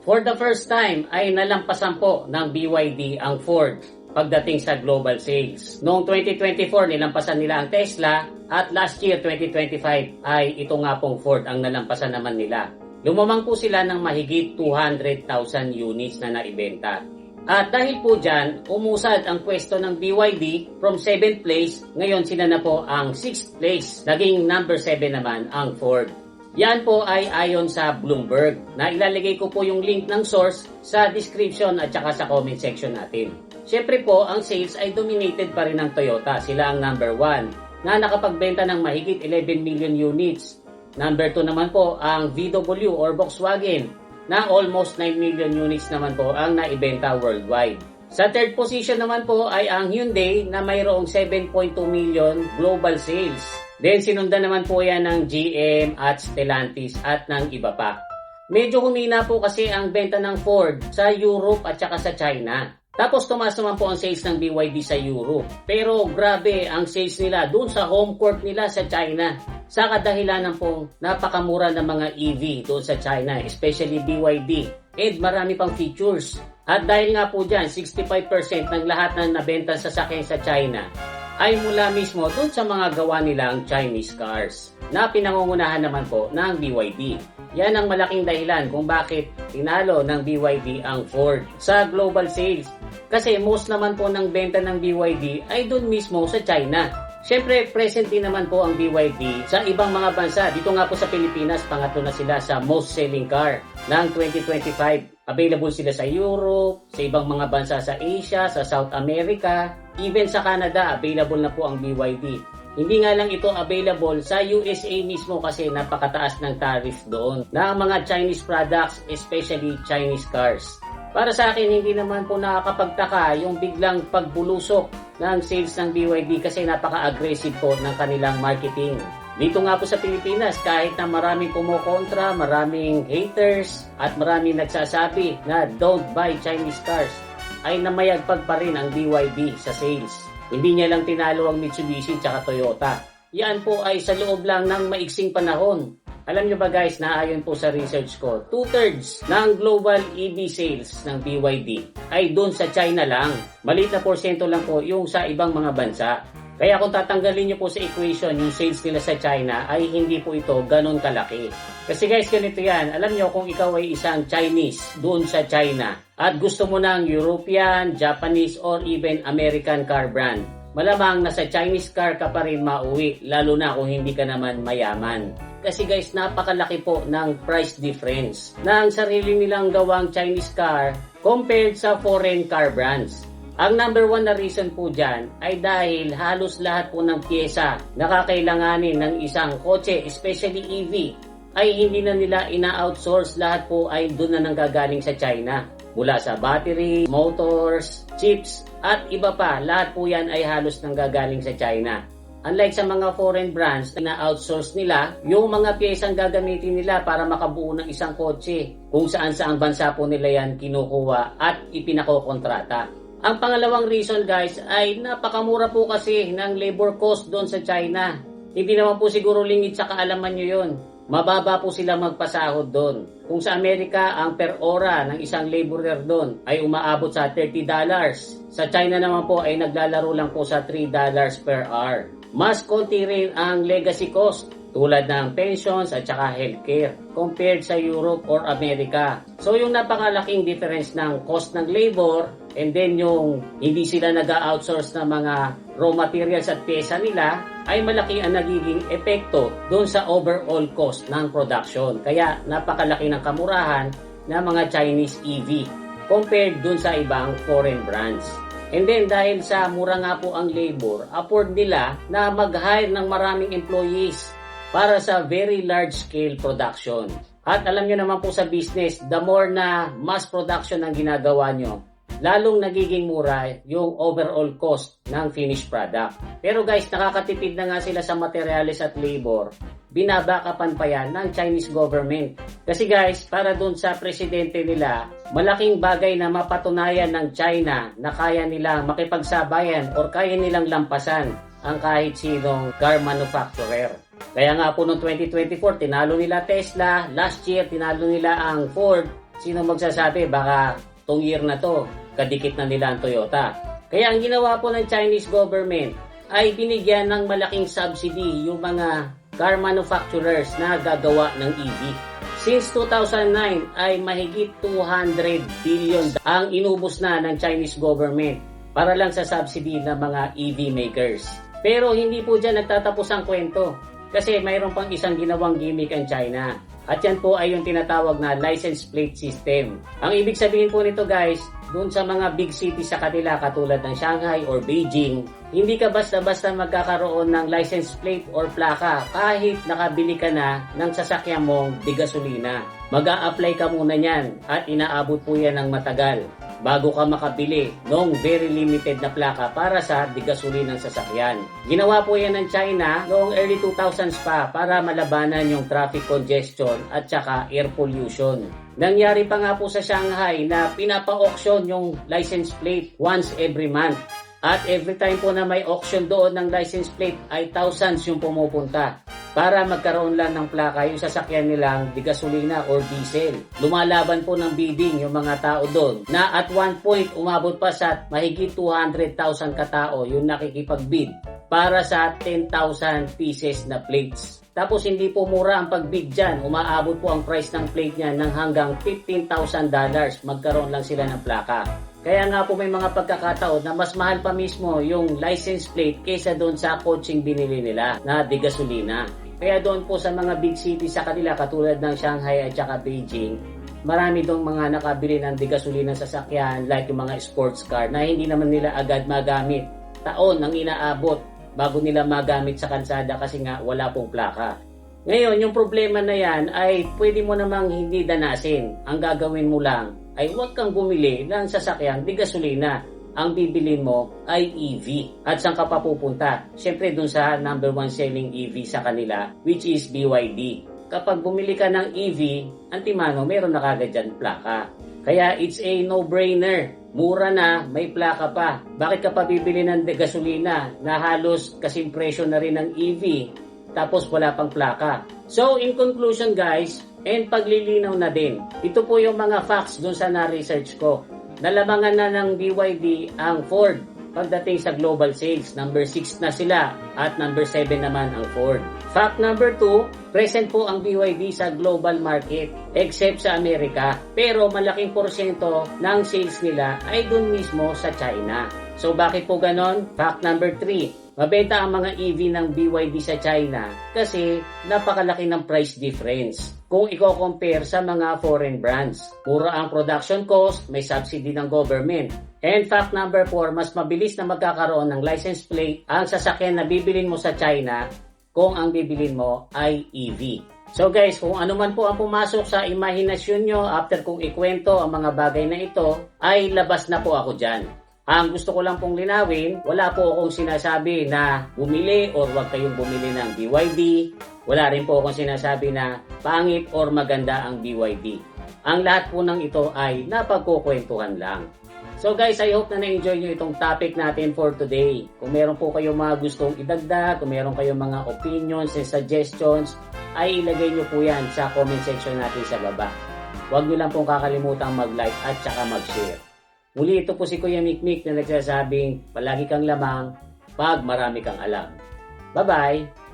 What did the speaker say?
For the first time ay nalampasan po ng BYD ang Ford pagdating sa global sales. Noong 2024 nilampasan nila ang Tesla at last year 2025 ay ito nga pong Ford ang nalampasan naman nila. Lumamang po sila ng mahigit 200,000 units na naibenta. At dahil po dyan, umusad ang pwesto ng BYD from 7th place, ngayon sila na po ang 6th place. Naging number 7 naman ang Ford. Yan po ay ayon sa Bloomberg, na ilalagay ko po yung link ng source sa description at saka sa comment section natin. Siyempre po, ang sales ay dominated pa rin ng Toyota. Sila ang number 1 na nakapagbenta ng mahigit 11 million units. Number 2 naman po ang VW or Volkswagen na almost 9 million units naman po ang naibenta worldwide. Sa third position naman po ay ang Hyundai na mayroong 7.2 million global sales. Then sinundan naman po yan ng GM at Stellantis at ng iba pa. Medyo humina po kasi ang benta ng Ford sa Europe at saka sa China. Tapos tumaas naman po ang sales ng BYD sa Europe. Pero grabe ang sales nila dun sa home court nila sa China. Sa kadahilanan pong napakamura ng mga EV doon sa China, especially BYD. And marami pang features. At dahil nga po dyan, 65% ng lahat ng nabenta sa sasakyan sa China ay mula mismo doon sa mga gawa nilang Chinese cars na pinangungunahan naman po ng BYD. Yan ang malaking dahilan kung bakit tinalo ng BYD ang Ford sa global sales. Kasi most naman po ng benta ng BYD ay doon mismo sa China. Siyempre, present din naman po ang BYD sa ibang mga bansa. Dito nga po sa Pilipinas, pangatlo na sila sa most selling car ng 2025. Available sila sa Europe, sa ibang mga bansa sa Asia, sa South America, even sa Canada, available na po ang BYD. Hindi nga lang ito available sa USA mismo kasi napakataas ng tariff doon na mga Chinese products, especially Chinese cars. Para sa akin, hindi naman po nakakapagtaka yung biglang pagbulusok ng sales ng BYD kasi napaka-aggressive po ng kanilang marketing. Dito nga po sa Pilipinas, kahit na maraming kumukontra, maraming haters, at maraming nagsasabi na don't buy Chinese cars, ay namayagpag pa rin ang BYD sa sales. Hindi niya lang tinalo ang Mitsubishi at Toyota. Yan po ay sa loob lang ng maiksing panahon. Alam nyo ba guys, na ayon po sa research ko, 2/3 ng global EV sales ng BYD ay doon sa China lang. Maliit na porsyento lang po yung sa ibang mga bansa. Kaya kung tatanggalin nyo po sa equation yung sales nila sa China, ay hindi po ito ganun kalaki. Kasi guys, ganito yan. Alam nyo, kung ikaw ay isang Chinese doon sa China at gusto mo ng European, Japanese, or even American car brand, malamang nasa Chinese car ka pa rin mauwi, lalo na kung hindi ka naman mayaman. Kasi guys, napakalaki po ng price difference ng sarili nilang gawang Chinese car compared sa foreign car brands. Ang number 1 na reason po dyan ay dahil halos lahat po ng pyesa na kakailanganin ng isang kotse, especially EV, ay hindi na nila ina-outsource. Lahat po ay doon na nanggagaling sa China. Mula sa battery, motors, chips, at iba pa, lahat po yan ay halos nanggagaling sa China. Unlike sa mga foreign brands na outsource nila, yung mga piyesang gagamitin nila para makabuo ng isang kotse, kung saan-saang bansa po nila yan kinukuha at ipinakokontrata. Ang pangalawang reason guys ay napakamura po kasi ng labor cost doon sa China. Hindi naman po siguro lingid sa kaalaman nyo yun. Mababa po sila magpasahod doon. Kung sa Amerika, ang per ora ng isang laborer doon ay umaabot sa $30. Sa China naman po ay naglalaro lang po sa $3 per hour. Mas konti rin ang legacy cost tulad ng pensions at saka healthcare compared sa Europe or America. So yung napakalaking difference ng cost ng labor and then yung hindi sila nag-outsource ng mga raw materials at pyesa nila ay malaki ang nagiging epekto doon sa overall cost ng production. Kaya napakalaki ng kamurahan ng mga Chinese EV compared doon sa ibang foreign brands. And then dahil sa mura nga po ang labor, afford nila na mag-hire ng maraming employees para sa very large scale production. At alam nyo naman po sa business, the more na mass production ang ginagawa nyo, lalong nagiging mura yung overall cost ng finished product. Pero guys, nakakatipid na nga sila sa materials at labor. Binabakapan pa yan ng Chinese government. Kasi guys, para dun sa presidente nila, malaking bagay na mapatunayan ng China na kaya nilang makipagsabayan or kaya nilang lampasan ang kahit sinong car manufacturer. Kaya nga po noong 2024, tinalo nila Tesla. Last year, tinalo nila ang Ford. Sino magsasabi baka tong year na to, kadikit na nila ang Toyota. Kaya ang ginawa po ng Chinese government ay binigyan ng malaking subsidy yung mga car manufacturers na gagawa ng EV. Since 2009 ay mahigit 200 billion ang inubos na ng Chinese government para lang sa subsidy ng mga EV makers. Pero hindi po dyan nagtatapos ang kwento kasi mayroon pang isang ginawang gimmick ang China. At yan po ay yung tinatawag na license plate system. Ang ibig sabihin po nito guys, doon sa mga big cities sa kanila katulad ng Shanghai or Beijing, hindi ka basta-basta magkakaroon ng license plate or plaka kahit nakabili ka na ng sasakyan mong bigasolina. Mag-a-apply ka muna niyan at inaabot po yan ng matagal bago ka makabili ng very limited na plaka para sa bigasolinang sasakyan. Ginawa po yan ng China noong early 2000s pa para malabanan yung traffic congestion at saka air pollution. Nangyari pa nga po sa Shanghai na pinapa-auction yung license plate once every month. At every time po na may auction doon ng license plate ay thousands yung pumupunta para magkaroon lang ng plaka yung sasakyan nilang bigasolina or diesel. Lumalaban po ng bidding yung mga tao doon na at one point umabot pa sa mahigit 200,000 katao yung nakikipag-bid para sa 10,000 pieces na plates. Tapos hindi po mura ang pag-bid dyan. Umaabot po ang price ng plate niya ng hanggang $15,000. Magkaroon lang sila ng plaka. Kaya nga po may mga pagkakataon na mas mahal pa mismo yung license plate kaysa doon sa kotseng binili nila na gasolina. Kaya doon po sa mga big cities sa kanila katulad ng Shanghai at saka Beijing, marami doon mga nakabili ng gasolina sasakyan like yung mga sports car na hindi naman nila agad magamit. Taon ang inaabot bago nila magamit sa kalsada kasi nga wala pong plaka. Ngayon, yung problema na yan ay pwede mo namang hindi danasin. Ang gagawin mo lang ay huwag kang bumili ng sasakyang di gasolina. Ang bibilin mo ay EV. At saan ka pa pupunta? Siyempre dun sa number 1 selling EV sa kanila, which is BYD. Kapag bumili ka ng EV, antimano, meron na kagad dyan plaka. Kaya it's a no-brainer. Mura na, may plaka pa. Bakit ka pa bibili ng gasolina na halos kasing presyo na rin ng EV, tapos wala pang plaka? So, in conclusion guys, and paglilinaw na din, ito po yung mga facts dun sa na-research ko. Nalamangan na ng BYD ang Ford pagdating sa global sales. Number 6 na sila at number 7 naman ang Ford. Fact number 2, present po ang BYD sa global market except sa Amerika. Pero malaking porsyento ng sales nila ay dun mismo sa China. So bakit po ganon? Fact number 3, mabenta ang mga EV ng BYD sa China kasi napakalaki ng price difference kung i-compare sa mga foreign brands. Mura ang production cost, may subsidy ng government. And fact number 4, mas mabilis na magkakaroon ng license plate ang sasakyan na bibilin mo sa China kung ang bibilin mo ay EV. So guys, kung ano man po ang pumasok sa imahinasyon nyo after kong ikwento ang mga bagay na ito, ay labas na po ako dyan. Ang gusto ko lang pong linawin, wala po akong sinasabi na bumili or huwag kayong bumili ng BYD. Wala rin po akong sinasabi na pangit or maganda ang BYD. Ang lahat po ng ito ay napagkukwentuhan lang. So guys, I hope na na-enjoy nyo itong topic natin for today. Kung meron po kayong mga gustong idagdag, kung meron kayong mga opinions and suggestions, ay ilagay nyo po yan sa comment section natin sa baba. Huwag nyo lang pong kakalimutang mag-like at saka mag-share. Muli, ito po si Kuya Mikmik na nagsasabing palagi kang lamang pag marami kang alam. Bye-bye!